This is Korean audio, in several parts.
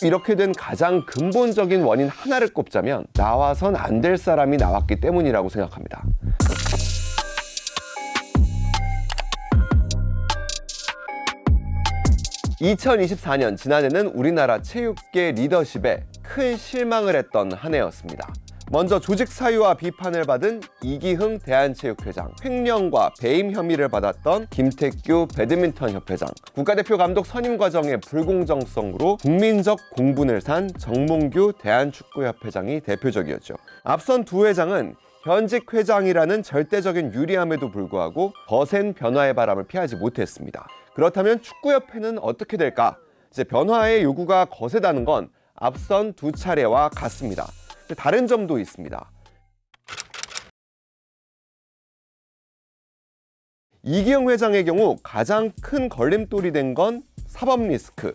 이렇게 된 가장 근본적인 원인 하나를 꼽자면 나와선 안 될 사람이 나왔기 때문이라고 생각합니다. (2024년) 지난해는 우리나라 체육계 리더십에 큰 실망을 했던 한 해였습니다. 먼저 조직 사유와 비판을 받은 이기흥 대한체육회장, 횡령과 배임 혐의를 받았던 김태규 배드민턴 협회장, 국가대표 감독 선임 과정의 불공정성으로 국민적 공분을 산 정몽규 대한축구협회장이 대표적이었죠. 앞선 두 회장은 현직 회장이라는 절대적인 유리함에도 불구하고 거센 변화의 바람을 피하지 못했습니다. 그렇다면 축구협회는 어떻게 될까? 이제 변화의 요구가 거세다는 건 앞선 두 차례와 같습니다. 다른 점도 있습니다. 이기흥 회장의 경우 가장 큰 걸림돌이 된 건 사법 리스크.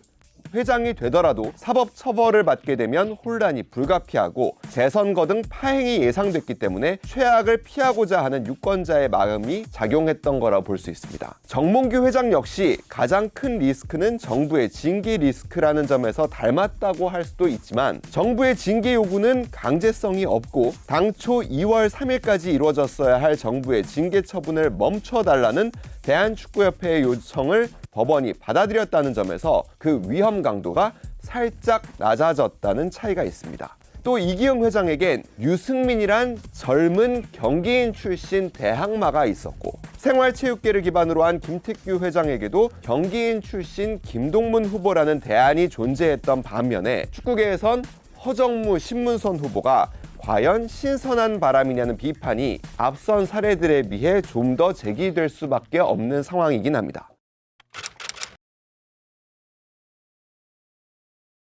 회장이 되더라도 사법 처벌을 받게 되면 혼란이 불가피하고 재선거 등 파행이 예상됐기 때문에 최악을 피하고자 하는 유권자의 마음이 작용했던 거라고 볼 수 있습니다. 정몽규 회장 역시 가장 큰 리스크는 정부의 징계 리스크라는 점에서 닮았다고 할 수도 있지만, 정부의 징계 요구는 강제성이 없고 당초 2월 3일까지 이루어졌어야 할 정부의 징계 처분을 멈춰달라는 대한축구협회의 요청을 법원이 받아들였다는 점에서 그 위험 강도가 살짝 낮아졌다는 차이가 있습니다. 또 이기흥 회장에겐 유승민이란 젊은 경기인 출신 대항마가 있었고, 생활체육계를 기반으로 한 김태규 회장에게도 경기인 출신 김동문 후보라는 대안이 존재했던 반면에 축구계에선 허정무 신문선 후보가 과연 신선한 바람이냐는 비판이 앞선 사례들에 비해 좀 더 제기될 수밖에 없는 상황이긴 합니다.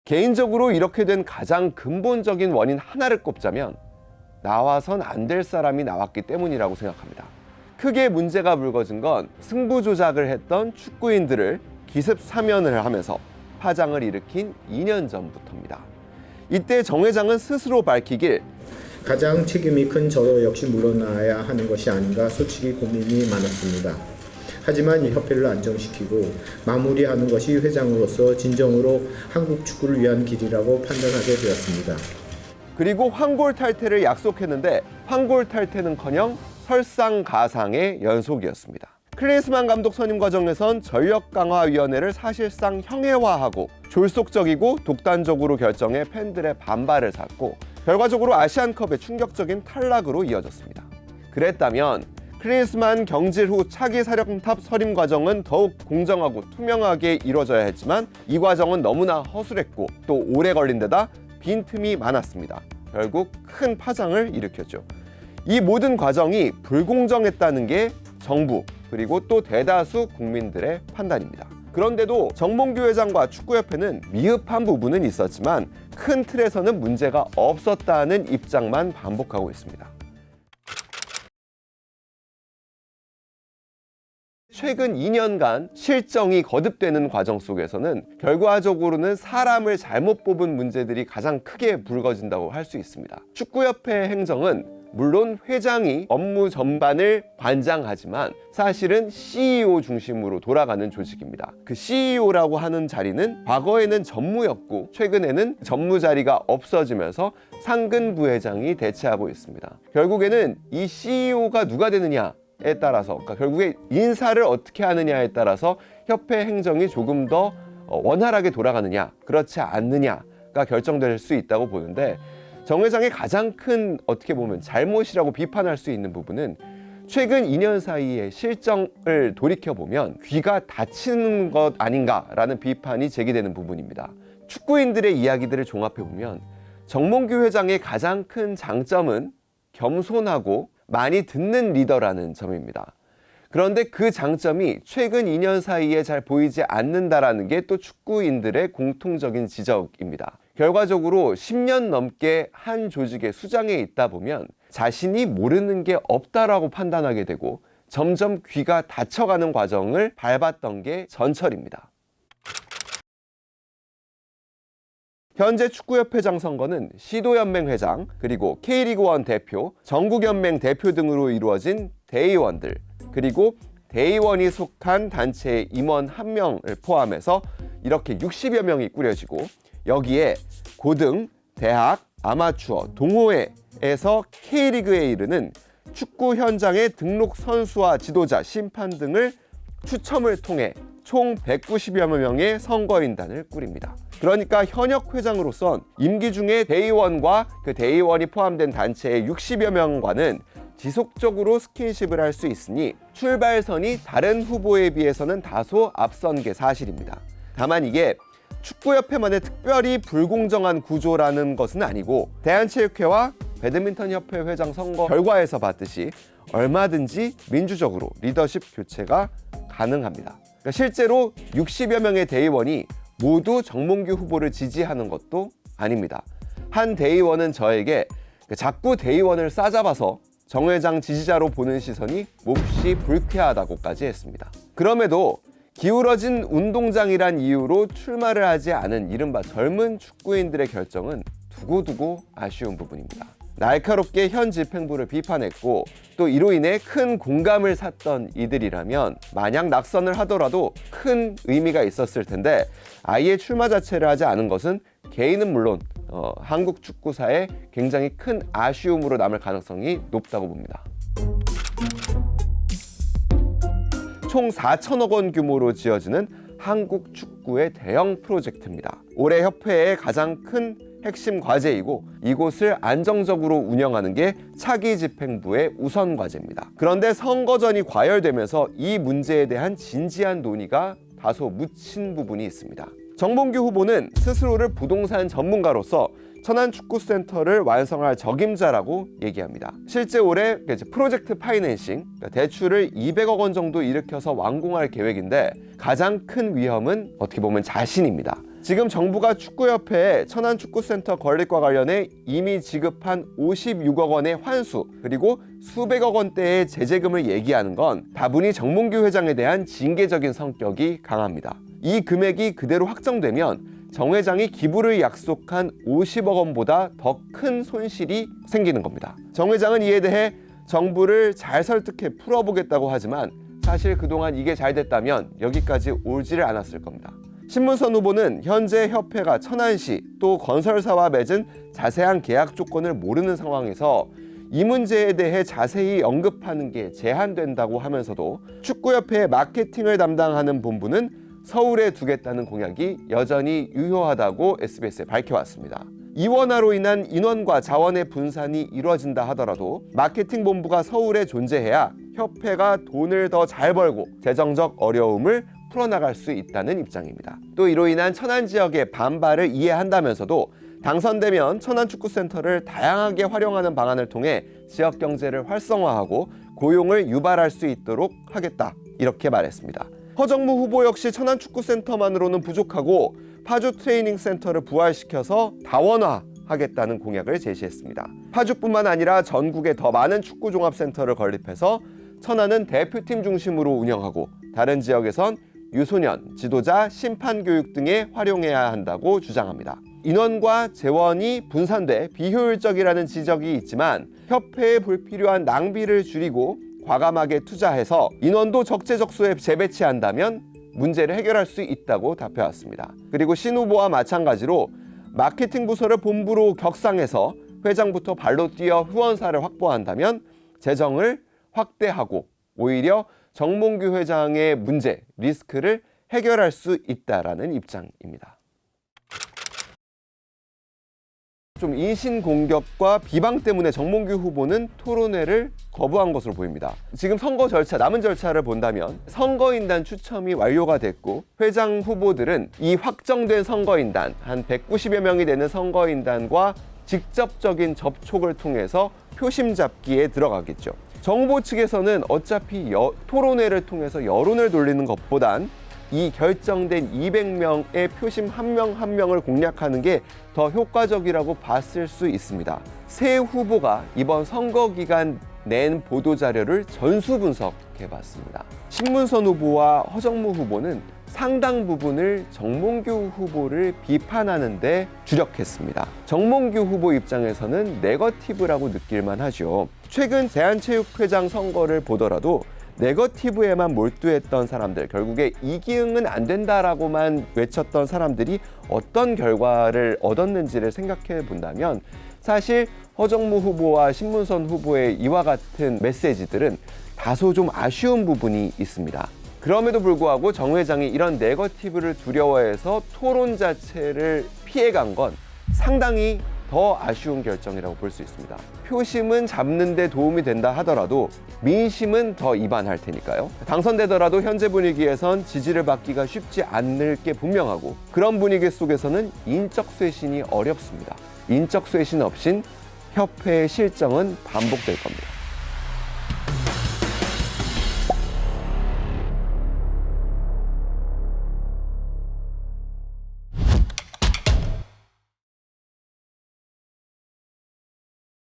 개인적으로 이렇게 된 가장 근본적인 원인 하나를 꼽자면 나와선 안 될 사람이 나왔기 때문이라고 생각합니다. 크게 문제가 불거진 건 승부 조작을 했던 축구인들을 기습 사면을 하면서 파장을 일으킨 2년 전부터입니다. 이때 정 회장은 스스로 밝히길 가장 책임이 큰 저 역시 물러나야 하는 것이 아닌가 솔직히 고민이 많았습니다. 하지만 이 협회를 안정시키고 마무리하는 것이 회장으로서 진정으로 한국 축구를 위한 길이라고 판단하게 되었습니다. 그리고 황골 탈퇴를 약속했는데 황골 탈퇴는커녕 설상가상의 연속이었습니다. 클린스만 감독 선임 과정에선 전력강화위원회를 사실상 형해화하고 졸속적이고 독단적으로 결정해 팬들의 반발을 샀고, 결과적으로 아시안컵의 충격적인 탈락으로 이어졌습니다. 그랬다면 클린스만 경질 후 차기 사령탑 선임 과정은 더욱 공정하고 투명하게 이루어져야 했지만 이 과정은 너무나 허술했고 또 오래 걸린 데다 빈틈이 많았습니다. 결국 큰 파장을 일으켰죠. 이 모든 과정이 불공정했다는 게 정부 그리고 또 대다수 국민들의 판단입니다. 그런데도 정몽규 회장과 축구협회는 미흡한 부분은 있었지만 큰 틀에서는 문제가 없었다는 입장만 반복하고 있습니다. 최근 2년간 실정이 거듭되는 과정 속에서는 결과적으로는 사람을 잘못 뽑은 문제들이 가장 크게 불거진다고 할 수 있습니다. 축구협회 행정은 물론 회장이 업무 전반을 관장하지만 사실은 CEO 중심으로 돌아가는 조직입니다. 그 CEO라고 하는 자리는 과거에는 전무였고 최근에는 전무 자리가 없어지면서 상근 부회장이 대체하고 있습니다. 결국에는 이 CEO가 누가 되느냐에 따라서, 그러니까 결국에 인사를 어떻게 하느냐에 따라서 협회 행정이 조금 더 원활하게 돌아가느냐 그렇지 않느냐가 결정될 수 있다고 보는데, 정 회장의 가장 큰 어떻게 보면 잘못이라고 비판할 수 있는 부분은 최근 2년 사이의 실정을 돌이켜보면 귀가 닫히는 것 아닌가라는 비판이 제기되는 부분입니다. 축구인들의 이야기들을 종합해보면 정몽규 회장의 가장 큰 장점은 겸손하고 많이 듣는 리더라는 점입니다. 그런데 그 장점이 최근 2년 사이에 잘 보이지 않는다라는 게 또 축구인들의 공통적인 지적입니다. 결과적으로 10년 넘게 한 조직의 수장에 있다 보면 자신이 모르는 게 없다라고 판단하게 되고 점점 귀가 닫혀가는 과정을 밟았던 게 전철입니다. 현재 축구협회장 선거는 시도연맹 회장, 그리고 K리그1 대표, 전국연맹 대표 등으로 이루어진 대의원들, 그리고 대의원이 속한 단체의 임원 1명을 포함해서 이렇게 60여 명이 꾸려지고 여기에 고등, 대학, 아마추어, 동호회에서 K리그에 이르는 축구 현장의 등록 선수와 지도자, 심판 등을 추첨을 통해 총 190여 명의 선거인단을 꾸립니다. 그러니까 현역 회장으로선 임기 중에 대의원과 그 대의원이 포함된 단체의 60여 명과는 지속적으로 스킨십을 할 수 있으니 출발선이 다른 후보에 비해서는 다소 앞선 게 사실입니다. 다만 이게 축구협회만의 특별히 불공정한 구조라는 것은 아니고 대한체육회와 배드민턴협회 회장 선거 결과에서 봤듯이 얼마든지 민주적으로 리더십 교체가 가능합니다. 그러니까 실제로 60여 명의 대의원이 모두 정몽규 후보를 지지하는 것도 아닙니다. 한 대의원은 저에게 자꾸 대의원을 싸잡아서 정 회장 지지자로 보는 시선이 몹시 불쾌하다고까지 했습니다. 그럼에도 기울어진 운동장이란 이유로 출마를 하지 않은 이른바 젊은 축구인들의 결정은 두고두고 아쉬운 부분입니다. 날카롭게 현 집행부를 비판했고 또 이로 인해 큰 공감을 샀던 이들이라면 만약 낙선을 하더라도 큰 의미가 있었을 텐데 아예 출마 자체를 하지 않은 것은 개인은 물론 한국 축구사에 굉장히 큰 아쉬움으로 남을 가능성이 높다고 봅니다. 총 4천억 원 규모로 지어지는 한국 축구의 대형 프로젝트입니다. 올해 협회의 가장 큰 핵심 과제이고 이곳을 안정적으로 운영하는 게 차기 집행부의 우선 과제입니다. 그런데 선거전이 과열되면서 이 문제에 대한 진지한 논의가 다소 묻힌 부분이 있습니다. 정몽규 후보는 스스로를 부동산 전문가로서 천안축구센터를 완성할 적임자라고 얘기합니다. 실제 올해 프로젝트 파이낸싱, 대출을 200억 원 정도 일으켜서 완공할 계획인데 가장 큰 위험은 어떻게 보면 자신입니다. 지금 정부가 축구협회에 천안축구센터 건립과 관련해 이미 지급한 56억 원의 환수 그리고 수백억 원대의 제재금을 얘기하는 건 다분히 정몽규 회장에 대한 징계적인 성격이 강합니다. 이 금액이 그대로 확정되면 정 회장이 기부를 약속한 50억 원보다 더 큰 손실이 생기는 겁니다. 정 회장은 이에 대해 정부를 잘 설득해 풀어보겠다고 하지만 사실 그동안 이게 잘 됐다면 여기까지 오지를 않았을 겁니다. 신문선 후보는 현재 협회가 천안시 또 건설사와 맺은 자세한 계약 조건을 모르는 상황에서 이 문제에 대해 자세히 언급하는 게 제한된다고 하면서도 축구협회의 마케팅을 담당하는 본부는 서울에 두겠다는 공약이 여전히 유효하다고 SBS에 밝혀왔습니다. 이원화로 인한 인원과 자원의 분산이 이루어진다 하더라도 마케팅 본부가 서울에 존재해야 협회가 돈을 더 잘 벌고 재정적 어려움을 풀어나갈 수 있다는 입장입니다. 또 이로 인한 천안 지역의 반발을 이해한다면서도 당선되면 천안축구센터를 다양하게 활용하는 방안을 통해 지역 경제를 활성화하고 고용을 유발할 수 있도록 하겠다 이렇게 말했습니다. 허정무 후보 역시 천안축구센터만으로는 부족하고 파주 트레이닝센터를 부활시켜서 다원화하겠다는 공약을 제시했습니다. 파주뿐만 아니라 전국에 더 많은 축구종합센터를 건립해서 천안은 대표팀 중심으로 운영하고 다른 지역에선 유소년, 지도자, 심판 교육 등에 활용해야 한다고 주장합니다. 인원과 재원이 분산돼 비효율적이라는 지적이 있지만 협회에 불필요한 낭비를 줄이고 과감하게 투자해서 인원도 적재적소에 재배치한다면 문제를 해결할 수 있다고 답해왔습니다. 그리고 신 후보와 마찬가지로 마케팅 부서를 본부로 격상해서 회장부터 발로 뛰어 후원사를 확보한다면 재정을 확대하고 오히려 정몽규 회장의 문제, 리스크를 해결할 수 있다라는 입장입니다. 좀 인신공격과 비방 때문에 정몽규 후보는 토론회를 거부한 것으로 보입니다. 지금 선거 절차, 남은 절차를 본다면 선거인단 추첨이 완료가 됐고 회장 후보들은 이 확정된 선거인단, 한 190여 명이 되는 선거인단과 직접적인 접촉을 통해서 표심 잡기에 들어가겠죠. 정 후보 측에서는 어차피 토론회를 통해서 여론을 돌리는 것보단 이 결정된 200명의 표심 한 명 한 명을 공략하는 게 더 효과적이라고 봤을 수 있습니다. 세 후보가 이번 선거 기간 낸 보도자료를 전수 분석해봤습니다. 신문선 후보와 허정무 후보는 상당 부분을 정몽규 후보를 비판하는 데 주력했습니다. 정몽규 후보 입장에서는 네거티브라고 느낄만 하죠. 최근 대한체육회장 선거를 보더라도 네거티브에만 몰두했던 사람들, 결국에 이기응은 안 된다라고만 외쳤던 사람들이 어떤 결과를 얻었는지를 생각해 본다면 사실 허정무 후보와 신문선 후보의 이와 같은 메시지들은 다소 좀 아쉬운 부분이 있습니다. 그럼에도 불구하고 정 회장이 이런 네거티브를 두려워해서 토론 자체를 피해간 건 상당히 더 아쉬운 결정이라고 볼 수 있습니다. 표심은 잡는 데 도움이 된다 하더라도 민심은 더 이반할 테니까요. 당선되더라도 현재 분위기에선 지지를 받기가 쉽지 않을 게 분명하고 그런 분위기 속에서는 인적 쇄신이 어렵습니다. 인적 쇄신 없인 협회의 실정은 반복될 겁니다.